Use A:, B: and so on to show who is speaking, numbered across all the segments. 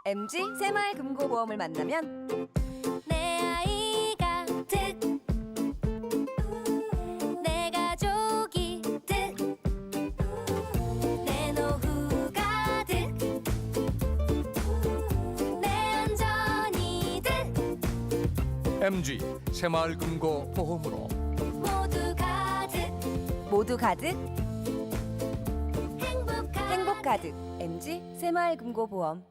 A: MG 새마을금고보험을 만나면
B: 내 아이가 득, 내 가족이 득, 내 노후가 득, 내 안전이 득.
C: MG 새마을금고보험으로
B: 모두 가득
A: 행복 가득. MG 새마을금고보험.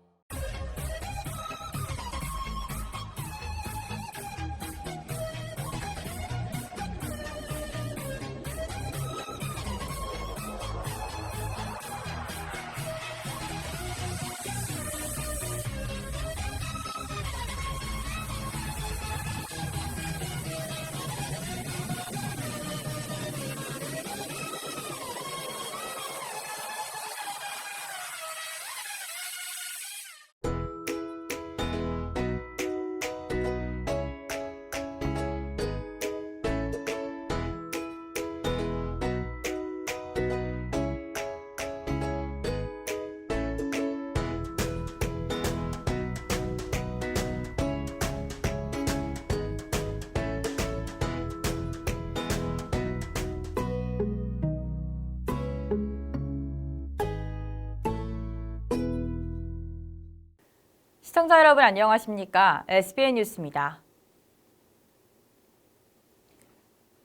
D: 시청자 여러분 안녕하십니까? SBN 뉴스입니다.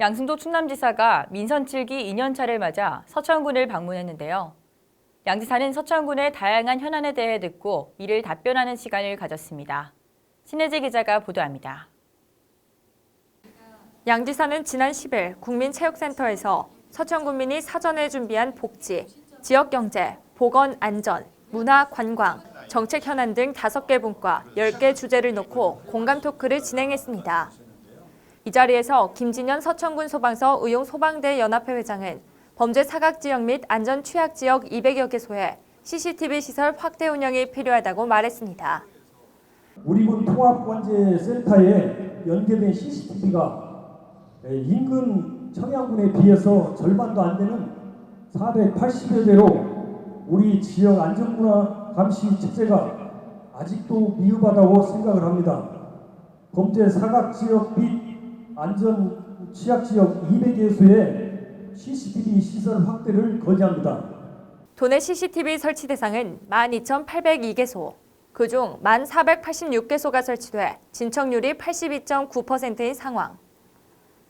D: 양승도 충남지사가 민선 7기 2년차를 맞아 서천군을 방문했는데요. 양 지사는 서천군의 다양한 현안에 대해 듣고 이를 답변하는 시간을 가졌습니다. 신혜지 기자가 보도합니다. 양 지사는 지난 10일 국민체육센터에서 서천군민이 사전에 준비한 복지, 지역경제, 보건, 안전, 문화, 관광, 정책 현안 등 5개 분과 10개 주제를 놓고 공감 토크를 진행했습니다. 이 자리에서 김진현 서천군 소방서 의용소방대 연합회 회장은 범죄 사각지역 및 안전 취약지역 200여 개소에 CCTV 시설 확대 운영이 필요하다고 말했습니다.
E: 우리 군 통합관제센터에 연계된 CCTV가 인근 청양군에 비해서 절반도 안 되는 480여 대로 우리 지역 안전문화 감시 체제가 아직도 미흡하다고 생각을 합니다. 범죄 사각지역 및 안전 취약지역 200개소의 CCTV 시설 확대를 건의합니다.
D: 도내 CCTV 설치 대상은 12,802개소, 그중 1,486개소가 설치돼 진척률이 82.9%인 상황.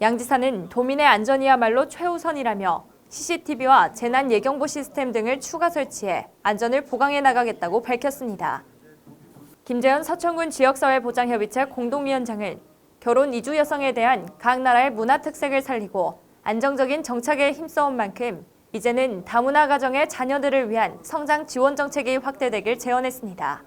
D: 양 지사는 도민의 안전이야말로 최우선이라며 CCTV와 재난 예경보 시스템 등을 추가 설치해 안전을 보강해 나가겠다고 밝혔습니다. 김재현 서천군 지역사회보장협의체 공동위원장은 결혼 이주 여성에 대한 각 나라의 문화 특색을 살리고 안정적인 정착에 힘써온 만큼 이제는 다문화 가정의 자녀들을 위한 성장 지원 정책이 확대되길 제언했습니다.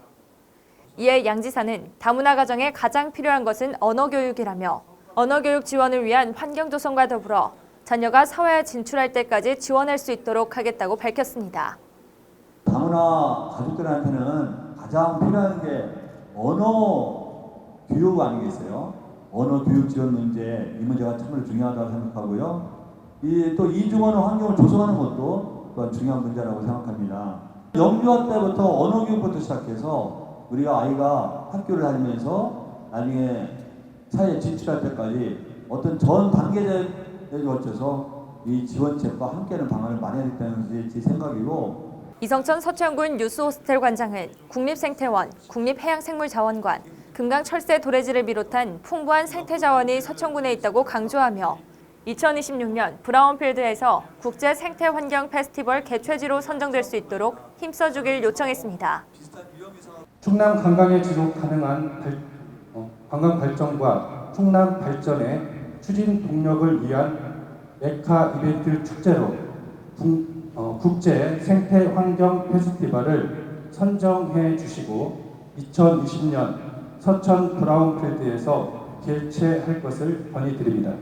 D: 이에 양 지사는 다문화 가정에 가장 필요한 것은 언어 교육이라며 언어 교육 지원을 위한 환경 조성과 더불어 자녀가 사회에 진출할 때까지 지원할 수 있도록 하겠다고 밝혔습니다.
F: 다문화 가족들한테는 가장 필요한 게 언어 교육 아니겠어요? 언어 교육 지원 문제, 이 문제가 정말 중요하다고 생각하고요. 또 이중언어 환경을 조성하는 것도 또한 중요한 문제라고 생각합니다. 영유아 때부터 언어 교육부터 시작해서 우리가 아이가 학교를 다니면서 나중에 사회에 진출할 때까지 어떤 전 단계를 거쳐서 이 지원책과 함께하는 방안을 마련해야 된다는 제 생각이고.
D: 이성천 서천군 뉴스호스텔 관장은 국립생태원, 국립해양생물자원관, 금강철새 도래지를 비롯한 풍부한 생태자원이 서천군에 있다고 강조하며 2026년 브라운필드에서 국제생태환경 페스티벌 개최지로 선정될 수 있도록 힘써주길 요청했습니다.
G: 충남 관광의 지속 가능한 관광 발전과 충남 발전의 추진 동력을 위한 메카 이벤트 축제로 국제 생태환경 페스티벌을 선정해 주시고 2020년 서천 브라운필드에서 개최할 것을 건의드립니다.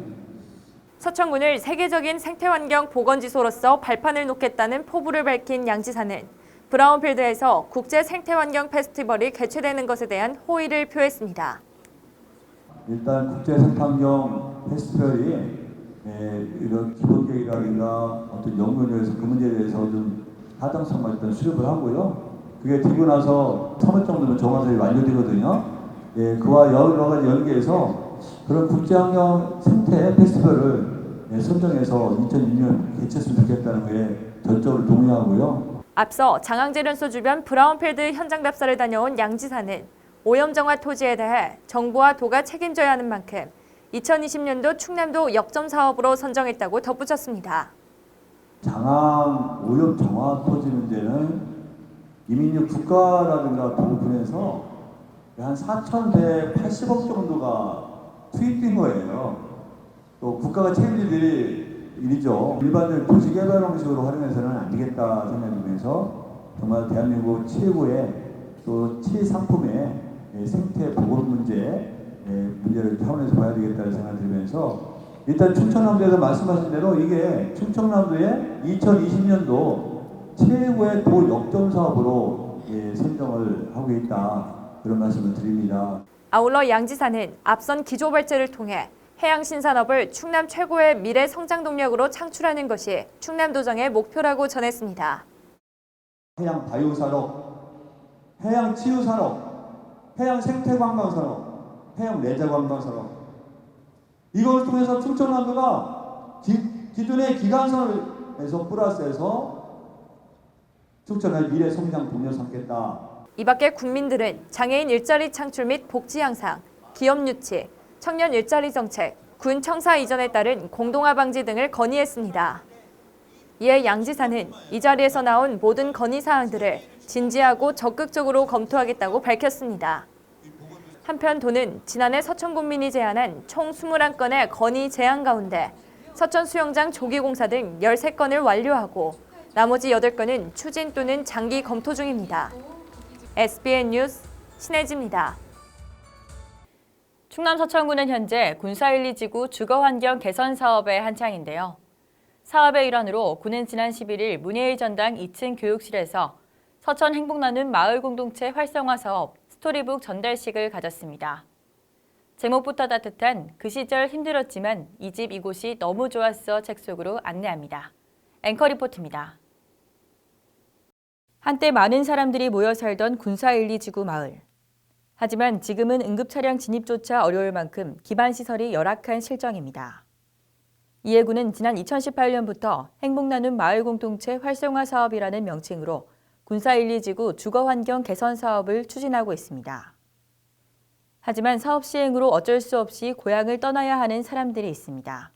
D: 서천군을 세계적인 생태환경 보건지소로서 발판을 놓겠다는 포부를 밝힌 양 지사는 브라운필드에서 국제 생태환경 페스티벌이 개최되는 것에 대한 호의를 표했습니다.
F: 일단 국제 생태환경 페스티벌이 이런 기본 계획이라든가 어떤 연구에 대해서 그 문제에 대해서 좀 타당성과 일단 수립을 하고요. 그게 되고 나서 3월 정도면 정화사업이 완료되거든요. 예, 그와 여러 가지 연계해서 그런 국제환경 생태 페스티벌을 선정해서 2006년 개최했으면 좋겠다는 거에 전적으로 동의하고요.
D: 앞서 장항제련소 주변 브라운필드 현장 답사를 다녀온 양 지사는 오염정화 토지에 대해 정부와 도가 책임져야 하는 만큼 2020년도 충남도 역점 사업으로 선정했다고 덧붙였습니다.
F: 장항 오염 정화 토지 문제는 이민육 국가라든가 도군에서 한 4,180억 정도가 투입된 거예요. 또 국가가 책임질 일이죠. 일반적 도시개발 방식으로 활용해서는 안 되겠다 생각하면서 정말 대한민국 최고의 또 최상품의 생태 보건 문제를 차원에서 봐야 되겠다는 생각을 들면서 일단 충청남도에서 말씀하신 대로 이게 충청남도의 2020년도 최고의 도 역점 사업으로 선정을 하고 있다. 그런 말씀을 드립니다.
D: 아울러 양 지사는 앞선 기조발제를 통해 해양신산업을 충남 최고의 미래 성장 동력으로 창출하는 것이 충남도정의 목표라고 전했습니다.
F: 해양 바이오산업, 해양 치유산업, 해양 생태관광산업, 해양 내자관광산업 이걸 통해서 충청남도가 기존의 기간산업에서 플러스해서 충청의 미래 성장 동력 삼겠다.
D: 이 밖에 국민들은 장애인 일자리 창출 및 복지 향상, 기업 유치, 청년 일자리 정책, 군 청사 이전에 따른 공동화 방지 등을 건의했습니다. 이에 양 지사는 이 자리에서 나온 모든 건의 사항들을 진지하고 적극적으로 검토하겠다고 밝혔습니다. 한편 도는 지난해 서천군민이 제안한 총 21건의 건의 제안 가운데 서천 수영장 조기 공사 등 13건을 완료하고 나머지 8건은 추진 또는 장기 검토 중입니다. SBN 뉴스 신혜지입니다. 충남 서천군은 현재 군사 1~2지구 주거환경 개선 사업의 한창인데요. 사업의 일환으로 군은 지난 11일 문예일 전당 2층 교육실에서 서천 행복나눔 마을 공동체 활성화 사업 스토리북 전달식을 가졌습니다. 제목부터 따뜻한 그 시절 힘들었지만 이 집 이곳이 너무 좋았어 책 속으로 안내합니다. 앵커 리포트입니다. 한때 많은 사람들이 모여 살던 군사 1~2지구 마을. 하지만 지금은 응급차량 진입조차 어려울 만큼 기반시설이 열악한 실정입니다. 이에 군은 지난 2018년부터 행복나눔 마을 공동체 활성화 사업이라는 명칭으로 군사 1~2지구 주거환경 개선 사업을 추진하고 있습니다. 하지만 사업 시행으로 어쩔 수 없이 고향을 떠나야 하는 사람들이 있습니다.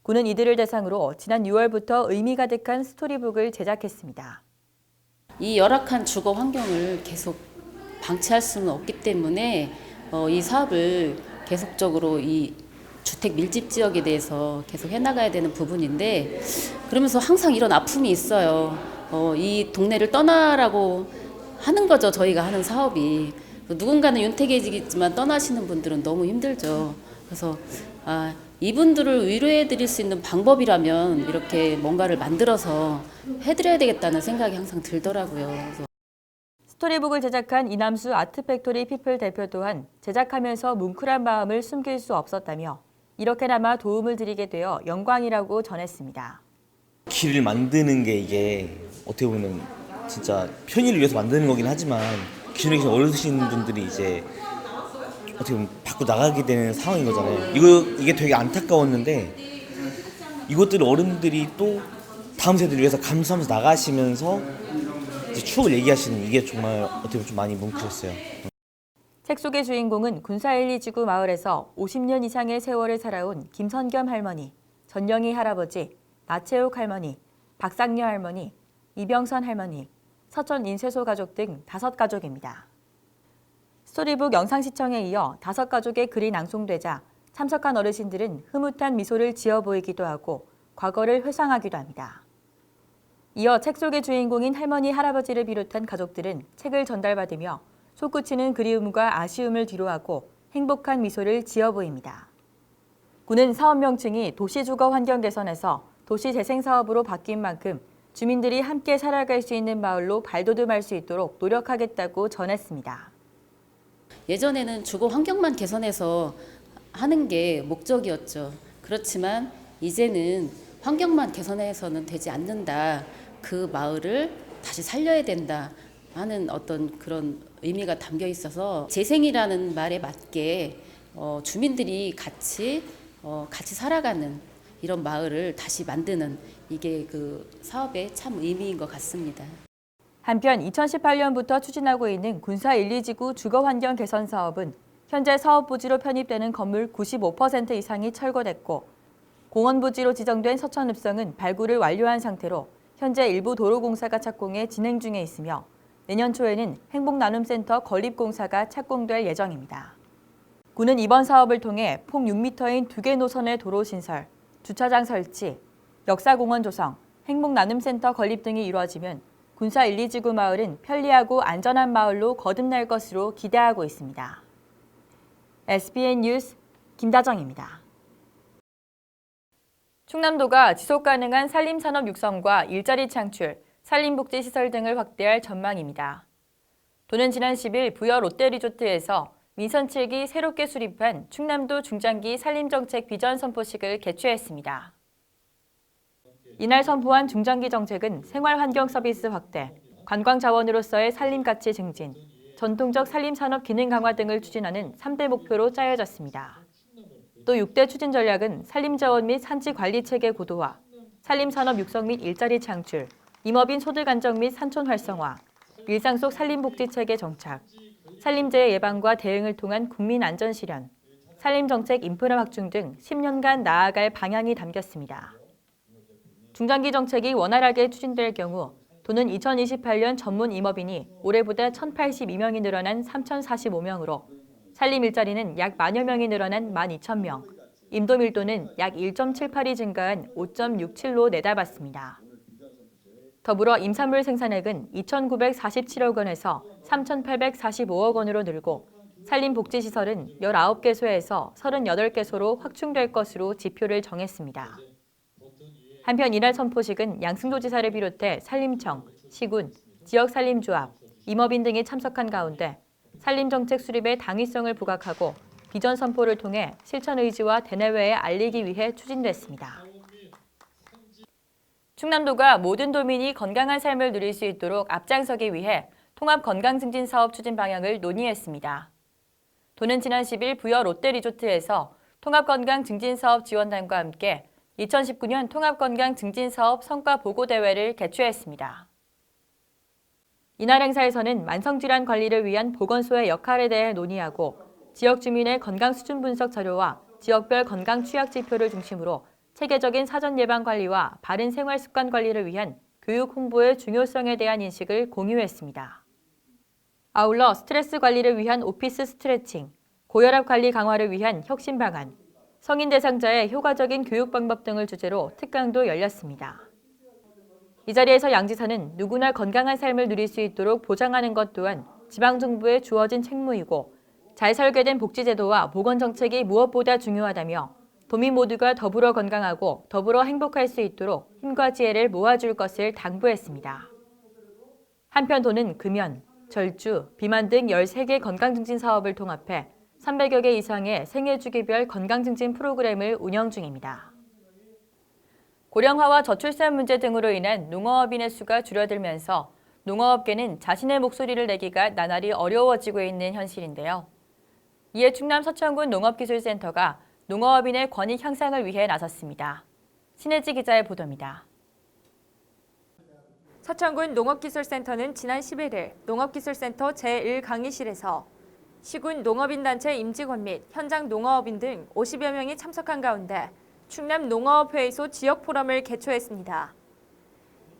D: 군은 이들을 대상으로 지난 6월부터 의미 가득한 스토리북을 제작했습니다.
H: 이 열악한 주거 환경을 계속 방치할 수는 없기 때문에 이 사업을 계속적으로 이 주택 밀집 지역에 대해서 계속 해나가야 되는 부분인데 그러면서 항상 이런 아픔이 있어요. 이 동네를 떠나라고 하는 거죠. 저희가 하는 사업이. 누군가는 윤택해지겠지만 떠나시는 분들은 너무 힘들죠. 그래서 이분들을 위로해 드릴 수 있는 방법이라면 이렇게 뭔가를 만들어서 해드려야 되겠다는 생각이 항상 들더라고요. 그래서
D: 스토리북을 제작한 이남수 아트팩토리 피플 대표 또한 제작하면서 뭉클한 마음을 숨길 수 없었다며 이렇게나마 도움을 드리게 되어 영광이라고 전했습니다.
I: 길을 만드는 게 이게 어떻게 보면 진짜 편의를 위해서 만드는 거긴 하지만 기존에 계신 어르신 분들이 이제 어떻게 보면 밖으로 나가게 되는 상황인 거잖아요. 이게 되게 안타까웠는데 이것들을 어른들이 또 다음 세대를 위해서 감수하면서 나가시면서 이제 추억을 얘기하시는 이게 정말 어떻게 보면 좀 많이 뭉클했어요.
D: 책 속의 주인공은 군사 1~2지구 마을에서 50년 이상의 세월을 살아온 김선겸 할머니, 전영희 할아버지, 나채욱 할머니, 박상녀 할머니, 이병선 할머니, 서천 인쇄소 가족 등 5가족입니다. 스토리북 영상 시청에 이어 5가족의 글이 낭송되자 참석한 어르신들은 흐뭇한 미소를 지어 보이기도 하고 과거를 회상하기도 합니다. 이어 책 속의 주인공인 할머니, 할아버지를 비롯한 가족들은 책을 전달받으며 솟구치는 그리움과 아쉬움을 뒤로하고 행복한 미소를 지어 보입니다. 군은 사업 명칭이 도시주거 환경 개선에서 도시재생사업으로 바뀐 만큼 주민들이 함께 살아갈 수 있는 마을로 발돋움할 수 있도록 노력하겠다고 전했습니다.
H: 예전에는 주거 환경만 개선해서 하는 게 목적이었죠. 그렇지만 이제는 환경만 개선해서는 되지 않는다. 그 마을을 다시 살려야 된다. 하는 어떤 그런 의미가 담겨 있어서 재생이라는 말에 맞게 주민들이 같이 살아가는 이런 마을을 다시 만드는 이게 그 사업의 참 의미인 것 같습니다.
D: 한편 2018년부터 추진하고 있는 군사 1, 2지구 주거환경 개선 사업은 현재 사업 부지로 편입되는 건물 95% 이상이 철거됐고 공원 부지로 지정된 서천읍성은 발굴을 완료한 상태로 현재 일부 도로공사가 착공해 진행 중에 있으며 내년 초에는 행복나눔센터 건립공사가 착공될 예정입니다. 군은 이번 사업을 통해 폭 6m인 2개 노선의 도로 신설, 주차장 설치, 역사공원 조성, 행복나눔센터 건립 등이 이루어지면 군사 1, 2지구 마을은 편리하고 안전한 마을로 거듭날 것으로 기대하고 있습니다. SBN 뉴스 김다정입니다. 충남도가 지속가능한 산림산업 육성과 일자리 창출, 산림복지시설 등을 확대할 전망입니다. 도는 지난 10일 부여 롯데리조트에서 민선 7기 새롭게 수립한 충남도 중장기 산림정책 비전 선포식을 개최했습니다. 이날 선포한 중장기 정책은 생활환경 서비스 확대, 관광자원으로서의 산림가치 증진, 전통적 산림산업 기능 강화 등을 추진하는 3대 목표로 짜여졌습니다. 또 6대 추진 전략은 산림자원 및 산지관리체계 고도화, 산림산업 육성 및 일자리 창출, 임업인 소득 안정 및 산촌 활성화, 일상 속 산림복지체계 정착, 산림재해 예방과 대응을 통한 국민 안전 실현, 산림정책 인프라 확충 등 10년간 나아갈 방향이 담겼습니다. 중장기 정책이 원활하게 추진될 경우 도는 2028년 전문 임업인이 올해보다 1,082명이 늘어난 3,045명으로 산림 일자리는 약 10,000여 명이 늘어난 12,000명, 임도 밀도는 약 1.78이 증가한 5.67로 내다봤습니다. 더불어 임산물 생산액은 2,947억 원에서 3,845억 원으로 늘고 산림복지시설은 19개소에서 38개소로 확충될 것으로 지표를 정했습니다. 한편 이날 선포식은 양승도지사를 비롯해 산림청, 시군, 지역산림조합, 임업인 등이 참석한 가운데 산림정책 수립의 당위성을 부각하고 비전 선포를 통해 실천 의지와 대내외에 알리기 위해 추진됐습니다. 충남도가 모든 도민이 건강한 삶을 누릴 수 있도록 앞장서기 위해 통합건강증진사업 추진 방향을 논의했습니다. 도는 지난 10일 부여 롯데리조트에서 통합건강증진사업 지원단과 함께 2019년 통합건강증진사업 성과보고대회를 개최했습니다. 이날 행사에서는 만성질환 관리를 위한 보건소의 역할에 대해 논의하고 지역 주민의 건강 수준 분석 자료와 지역별 건강 취약 지표를 중심으로 체계적인 사전 예방 관리와 바른 생활 습관 관리를 위한 교육 홍보의 중요성에 대한 인식을 공유했습니다. 아울러 스트레스 관리를 위한 오피스 스트레칭, 고혈압 관리 강화를 위한 혁신 방안, 성인 대상자의 효과적인 교육 방법 등을 주제로 특강도 열렸습니다. 이 자리에서 양 지사는 누구나 건강한 삶을 누릴 수 있도록 보장하는 것 또한 지방정부에 주어진 책무이고 잘 설계된 복지제도와 보건정책이 무엇보다 중요하다며 도민 모두가 더불어 건강하고 더불어 행복할 수 있도록 힘과 지혜를 모아줄 것을 당부했습니다. 한편 도는 금연, 절주, 비만 등 13개 건강증진 사업을 통합해 300여 개 이상의 생애주기별 건강증진 프로그램을 운영 중입니다. 고령화와 저출산 문제 등으로 인한 농어업인의 수가 줄어들면서 농어업계는 자신의 목소리를 내기가 나날이 어려워지고 있는 현실인데요. 이에 충남 서천군 농업기술센터가 농어업인의 권익 향상을 위해 나섰습니다. 신혜지 기자의 보도입니다. 서천군 농업기술센터는 지난 11일 농업기술센터 제1강의실에서 시군 농업인단체 임직원 및 현장 농어업인 등 50여 명이 참석한 가운데 충남 농어업회의소 지역포럼을 개최했습니다.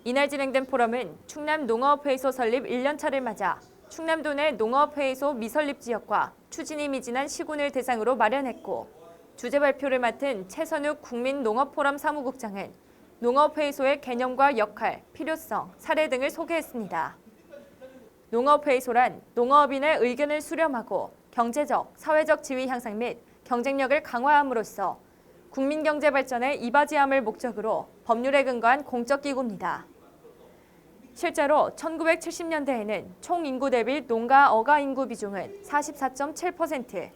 D: 이날 진행된 포럼은 충남 농어업회의소 설립 1년차를 맞아 충남도 내 농어업회의소 미설립 지역과 추진이 미진한 시군을 대상으로 마련했고 주제 발표를 맡은 최선욱 국민농업포럼 사무국장은 농업회의소의 개념과 역할, 필요성, 사례 등을 소개했습니다. 농업회의소란 농어업인의 의견을 수렴하고 경제적, 사회적 지위 향상 및 경쟁력을 강화함으로써 국민경제 발전에 이바지함을 목적으로 법률에 근거한 공적기구입니다. 실제로 1970년대에는 총 인구 대비 농가 어가 인구 비중은 44.7%,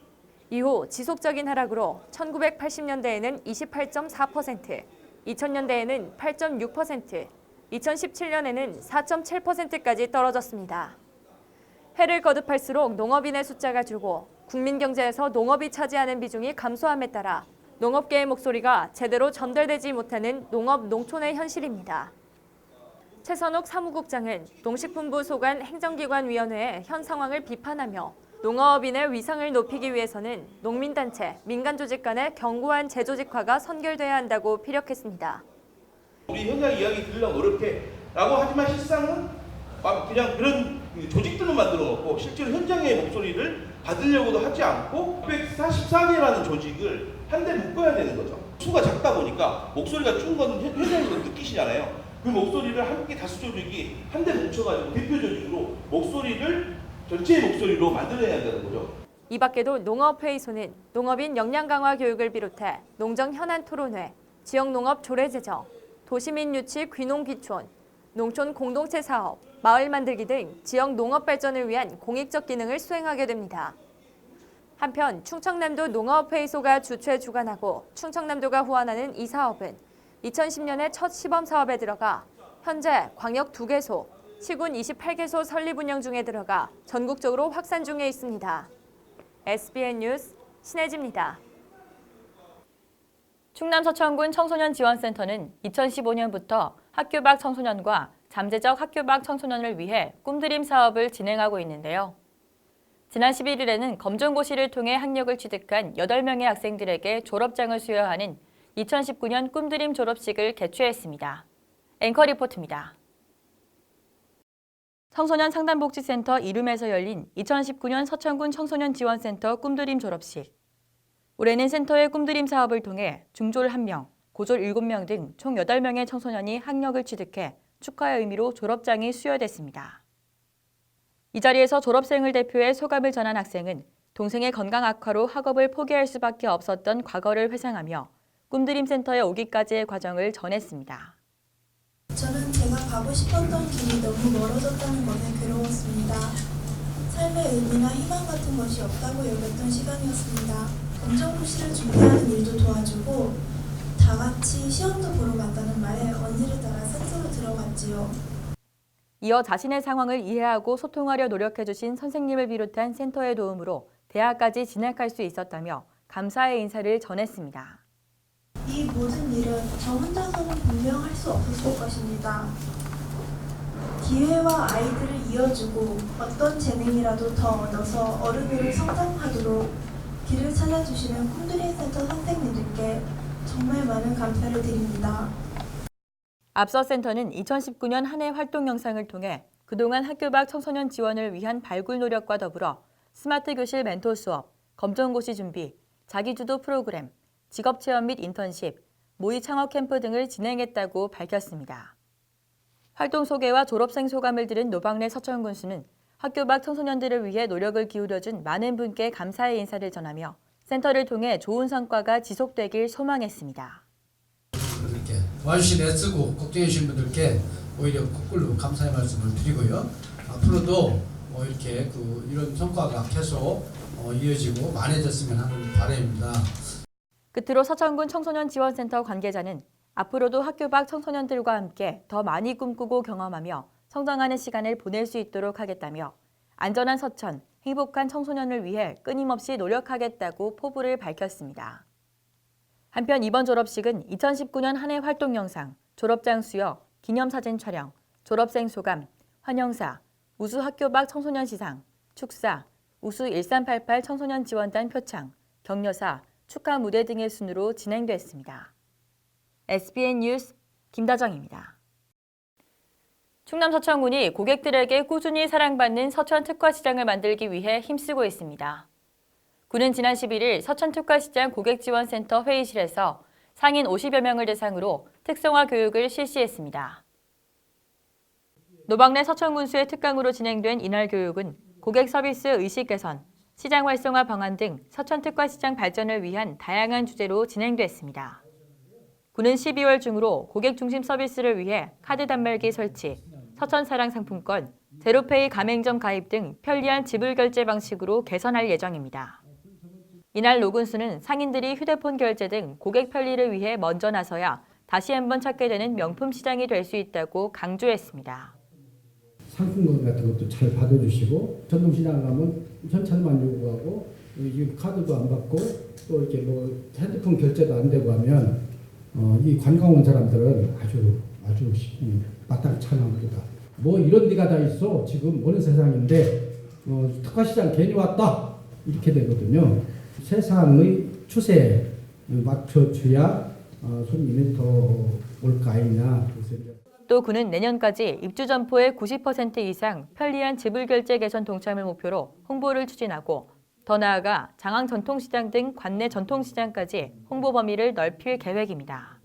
D: 이후 지속적인 하락으로 1980년대에는 28.4%, 2000년대에는 8.6%, 2017년에는 4.7%까지 떨어졌습니다. 해를 거듭할수록 농업인의 숫자가 줄고 국민 경제에서 농업이 차지하는 비중이 감소함에 따라 농업계의 목소리가 제대로 전달되지 못하는 농업 농촌의 현실입니다. 최선욱 사무국장은 농식품부 소관 행정기관위원회의 현 상황을 비판하며 농업인의 위상을 높이기 위해서는 농민단체, 민간조직 간의 견고한 재조직화가 선결돼야 한다고 피력했습니다.
J: 우리 현장 이야기 들으려면 어렵게 라고 하지만 실상은 그냥 그런 조직들만 만들어 놓고 실제로 현장의 목소리를 받으려고도 하지 않고 944개라는 조직을 한데 묶어야 되는 거죠. 수가 작다 보니까 목소리가 준 건 현장에서 느끼시잖아요. 그 목소리를 함께 다수 조직이 한데 뭉쳐가지고 대표 조직으로 목소리를 전체의 목소리로 만들어야 한다는 거죠.
D: 이 밖에도 농업회의소는 농업인 역량 강화 교육을 비롯해 농정 현안 토론회, 지역 농업 조례 제정, 도시민 유치 귀농 귀촌, 농촌 공동체 사업, 마을 만들기 등 지역 농업 발전을 위한 공익적 기능을 수행하게 됩니다. 한편 충청남도 농업회의소가 주최 주관하고 충청남도가 후원하는 이 사업은 2010년에 첫 시범 사업에 들어가 현재 광역 2개소, 시군 28개소 설립 운영 중에 들어가 전국적으로 확산 중에 있습니다. SBN 뉴스 신혜지입니다. 충남 서천군 청소년 지원센터는 2015년부터 학교 밖 청소년과 잠재적 학교 밖 청소년을 위해 꿈드림 사업을 진행하고 있는데요. 지난 11일에는 검정고시를 통해 학력을 취득한 8명의 학생들에게 졸업장을 수여하는 2019년 꿈드림 졸업식을 개최했습니다. 앵커 리포트입니다. 청소년 상담복지센터 이름에서 열린 2019년 서천군 청소년 지원센터 꿈드림 졸업식. 올해는 센터의 꿈드림 사업을 통해 중졸 1명, 고졸 7명 등 총 8명의 청소년이 학력을 취득해 축하의 의미로 졸업장이 수여됐습니다. 이 자리에서 졸업생을 대표해 소감을 전한 학생은 동생의 건강 악화로 학업을 포기할 수밖에 없었던 과거를 회상하며 꿈드림 센터에 오기까지의 과정을 전했습니다.
K: 저는 제가 가고 싶었던 길이 너무 멀어졌다는 것에 괴로웠습니다. 삶의 의미나 희망 같은 것이 없다고 여겼던 시간이었습니다. 검정고시를 준비하는 일도 도와주고 다 같이 시험도 보러 간다는 말에 언니를 따라 센터로 들어갔지요.
D: 이어 자신의 상황을 이해하고 소통하려 노력해주신 선생님을 비롯한 센터의 도움으로 대학까지 진학할 수 있었다며 감사의 인사를 전했습니다.
K: 이 모든 일은 저 혼자서는 분명 할 수 없었을 것입니다. 기회와 아이들을 이어주고 어떤 재능이라도 더 얻어서 어른으로 성장하도록 길을 찾아주시는 꿈드림 센터 선생님들께 정말 많은 감사를 드립니다.
D: 앞서 센터는 2019년 한 해 활동 영상을 통해 그동안 학교 밖 청소년 지원을 위한 발굴 노력과 더불어 스마트 교실 멘토 수업, 검정고시 준비, 자기주도 프로그램, 직업체험 및 인턴십, 모의 창업 캠프 등을 진행했다고 밝혔습니다. 활동 소개와 졸업생 소감을 들은 노박래 서천군수는 학교 밖 청소년들을 위해 노력을 기울여준 많은 분께 감사의 인사를 전하며 센터를 통해 좋은 성과가 지속되길 소망했습니다.
L: 이렇게 도와주신 애쓰고 걱정해 주신 분들께 오히려 거꾸로 감사의 말씀을 드리고요. 앞으로도 이렇게 이런 성과가 계속 이어지고 많아졌으면 하는 바람입니다.
D: 끝으로 서천군 청소년지원센터 관계자는 앞으로도 학교 밖 청소년들과 함께 더 많이 꿈꾸고 경험하며 성장하는 시간을 보낼 수 있도록 하겠다며 안전한 서천, 행복한 청소년을 위해 끊임없이 노력하겠다고 포부를 밝혔습니다. 한편 이번 졸업식은 2019년 한 해 활동 영상, 졸업장 수여, 기념사진 촬영, 졸업생 소감, 환영사, 우수 학교 밖 청소년 시상, 축사, 우수 1388 청소년 지원단 표창, 격려사, 축하 무대 등의 순으로 진행됐습니다. SBN 뉴스 김다정입니다. 충남 서천군이 고객들에게 꾸준히 사랑받는 서천 특화시장을 만들기 위해 힘쓰고 있습니다. 군은 지난 11일 서천특화시장 고객지원센터 회의실에서 상인 50여 명을 대상으로 특성화 교육을 실시했습니다. 노박래 서천군수의 특강으로 진행된 이날 교육은 고객 서비스 의식 개선, 시장 활성화 방안 등 서천특화시장 발전을 위한 다양한 주제로 진행됐습니다. 군은 12월 중으로 고객 중심 서비스를 위해 카드 단말기 설치, 서천사랑 상품권, 제로페이 가맹점 가입 등 편리한 지불 결제 방식으로 개선할 예정입니다. 이날 노군수는 상인들이 휴대폰 결제 등 고객 편리를 위해 먼저 나서야 다시 한번 찾게 되는 명품 시장이 될 수 있다고 강조했습니다.
G: 상품권 같은 것도 잘 받아주시고 전통시장 가면 현찰만 요구하고 카드도 안 받고 또 이렇게 뭐 핸드폰 결제도 안 되고 하면 이 관광 온 사람들은 아주 마땅치 않아 합니다. 뭐 이런 데가 다 있어. 지금 어느 세상인데 특화시장 괜히 왔다 이렇게 되거든요. 세상의 추세에 맞춰줘야 손님이 더 올 거 아니냐.
D: 또 그는 내년까지 입주 점포의 90% 이상 편리한 지불 결제 개선 동참을 목표로 홍보를 추진하고 더 나아가 장항 전통시장 등 관내 전통시장까지 홍보 범위를 넓힐 계획입니다.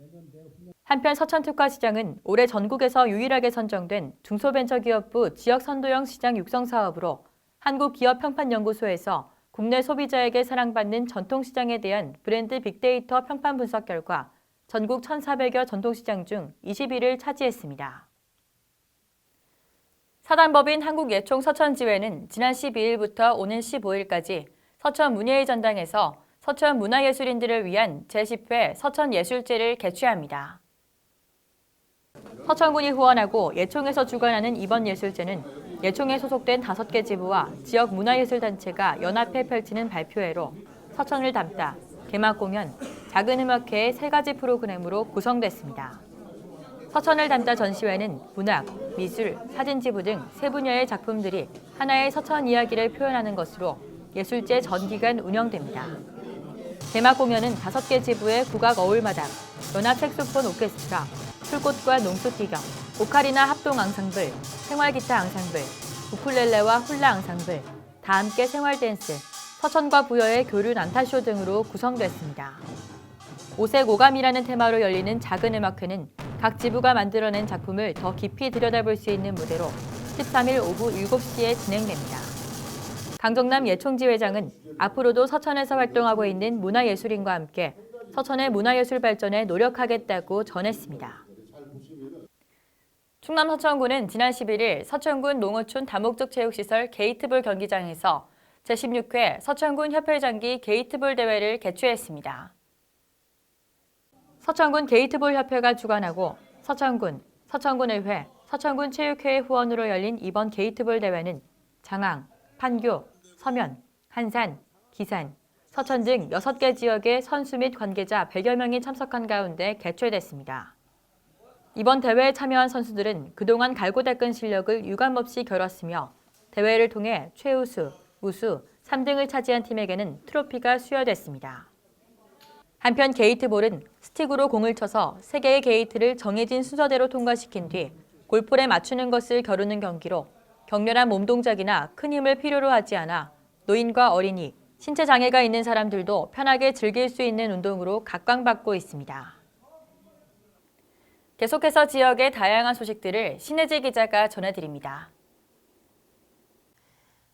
D: 한편 서천특화시장은 올해 전국에서 유일하게 선정된 중소벤처기업부 지역선도형 시장 육성 사업으로 한국기업평판연구소에서 국내 소비자에게 사랑받는 전통시장에 대한 브랜드 빅데이터 평판 분석 결과 전국 1,400여 전통시장 중 20위를 차지했습니다. 사단법인 한국예총 서천지회는 지난 12일부터 오는 15일까지 서천 문예의 전당에서 서천 문화예술인들을 위한 제10회 서천예술제를 개최합니다. 서천군이 후원하고 예총에서 주관하는 이번 예술제는 예총에 소속된 5개 지부와 지역 문화예술단체가 연합해 펼치는 발표회로 서천을 담다 개막 공연, 작은 음악회의 3가지 프로그램으로 구성됐습니다. 서천을 담다 전시회는 문학, 미술, 사진지부 등 3분야의 작품들이 하나의 서천 이야기를 표현하는 것으로 예술제 전기간 운영됩니다. 개막 공연은 5개 지부의 국악 어울마당, 연합 색소폰 오케스트라, 풀꽃과 농수티경, 오카리나 합동 앙상블, 생활기타 앙상블, 우쿨렐레와 훌라 앙상블, 다 함께 생활댄스, 서천과 부여의 교류 난타쇼 등으로 구성됐습니다. 오색 오감이라는 테마로 열리는 작은 음악회는 각 지부가 만들어낸 작품을 더 깊이 들여다볼 수 있는 무대로 13일 오후 7시에 진행됩니다. 강정남 예총지회장은 앞으로도 서천에서 활동하고 있는 문화예술인과 함께 서천의 문화예술 발전에 노력하겠다고 전했습니다. 충남 서천군은 지난 11일 서천군 농어촌 다목적 체육시설 게이트볼 경기장에서 제16회 서천군 협회장기 게이트볼 대회를 개최했습니다. 서천군 게이트볼 협회가 주관하고 서천군, 서천군의회, 서천군 체육회의 후원으로 열린 이번 게이트볼 대회는 장항, 판교, 서면, 한산, 기산, 서천 등 6개 지역의 선수 및 관계자 100여 명이 참석한 가운데 개최됐습니다. 이번 대회에 참여한 선수들은 그동안 갈고 닦은 실력을 유감없이 겨뤘으며 대회를 통해 최우수, 우수, 3등을 차지한 팀에게는 트로피가 수여됐습니다. 한편 게이트볼은 스틱으로 공을 쳐서 3개의 게이트를 정해진 순서대로 통과시킨 뒤 골폴에 맞추는 것을 겨루는 경기로 격렬한 몸 동작이나 큰 힘을 필요로 하지 않아 노인과 어린이, 신체 장애가 있는 사람들도 편하게 즐길 수 있는 운동으로 각광받고 있습니다. 계속해서 지역의 다양한 소식들을 신혜지 기자가 전해드립니다.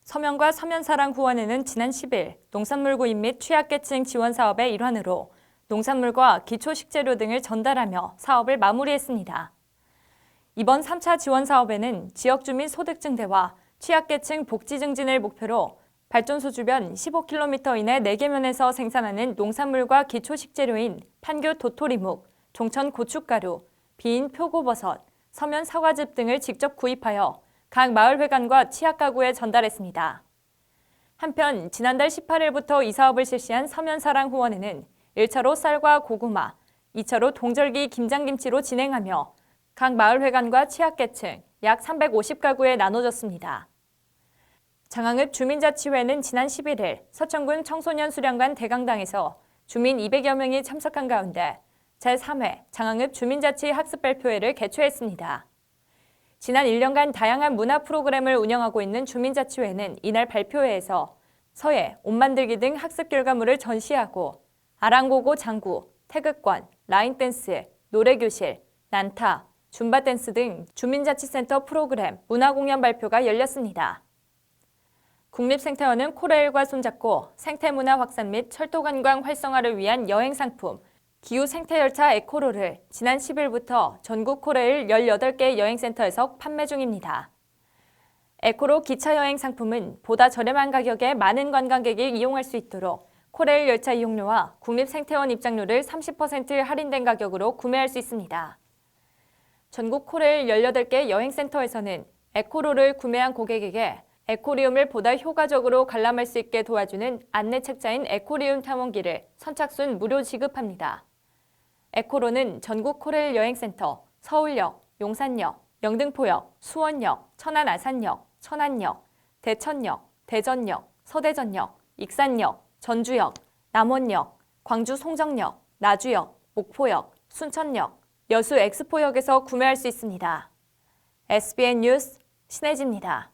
D: 서면과 서면사랑 후원회는 지난 10일 농산물 구입 및 취약계층 지원 사업의 일환으로 농산물과 기초식재료 등을 전달하며 사업을 마무리했습니다. 이번 3차 지원 사업에는 지역 주민 소득 증대와 취약계층 복지 증진을 목표로 발전소 주변 15km 이내 4개면에서 생산하는 농산물과 기초식재료인 판교 도토리묵, 종천 고춧가루, 빈 표고버섯, 서면 사과즙 등을 직접 구입하여 각 마을회관과 취약가구에 전달했습니다. 한편 지난달 18일부터 이 사업을 실시한 서면사랑 후원회는 1차로 쌀과 고구마, 2차로 동절기 김장김치로 진행하며 각 마을회관과 취약계층 약 350가구에 나눠졌습니다. 장항읍 주민자치회는 지난 11일 서천군 청소년 수련관 대강당에서 주민 200여 명이 참석한 가운데 제3회 장항읍 주민자치 학습 발표회를 개최했습니다. 지난 1년간 다양한 문화 프로그램을 운영하고 있는 주민자치회는 이날 발표회에서 서예, 옷 만들기 등 학습 결과물을 전시하고 아랑고고 장구, 태극권, 라인댄스, 노래교실, 난타, 줌바댄스 등 주민자치센터 프로그램, 문화공연 발표가 열렸습니다. 국립생태원은 코레일과 손잡고 생태문화 확산 및 철도관광 활성화를 위한 여행상품, 기후생태열차 에코로를 지난 10일부터 전국 코레일 18개 여행센터에서 판매 중입니다. 에코로 기차여행 상품은 보다 저렴한 가격에 많은 관광객이 이용할 수 있도록 코레일 열차 이용료와 국립생태원 입장료를 30% 할인된 가격으로 구매할 수 있습니다. 전국 코레일 18개 여행센터에서는 에코로를 구매한 고객에게 에코리움을 보다 효과적으로 관람할 수 있게 도와주는 안내 책자인 에코리움 탐험기를 선착순 무료 지급합니다. 에코로는 전국 코레일 여행센터, 서울역, 용산역, 영등포역, 수원역, 천안 아산역, 천안역, 대천역, 대전역, 서대전역, 익산역, 전주역, 남원역, 광주 송정역, 나주역, 옥포역, 순천역, 여수 엑스포역에서 구매할 수 있습니다. SBN 뉴스 신혜지입니다.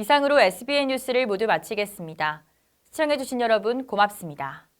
D: 이상으로 SBN 뉴스를 모두 마치겠습니다. 시청해주신 여러분 고맙습니다.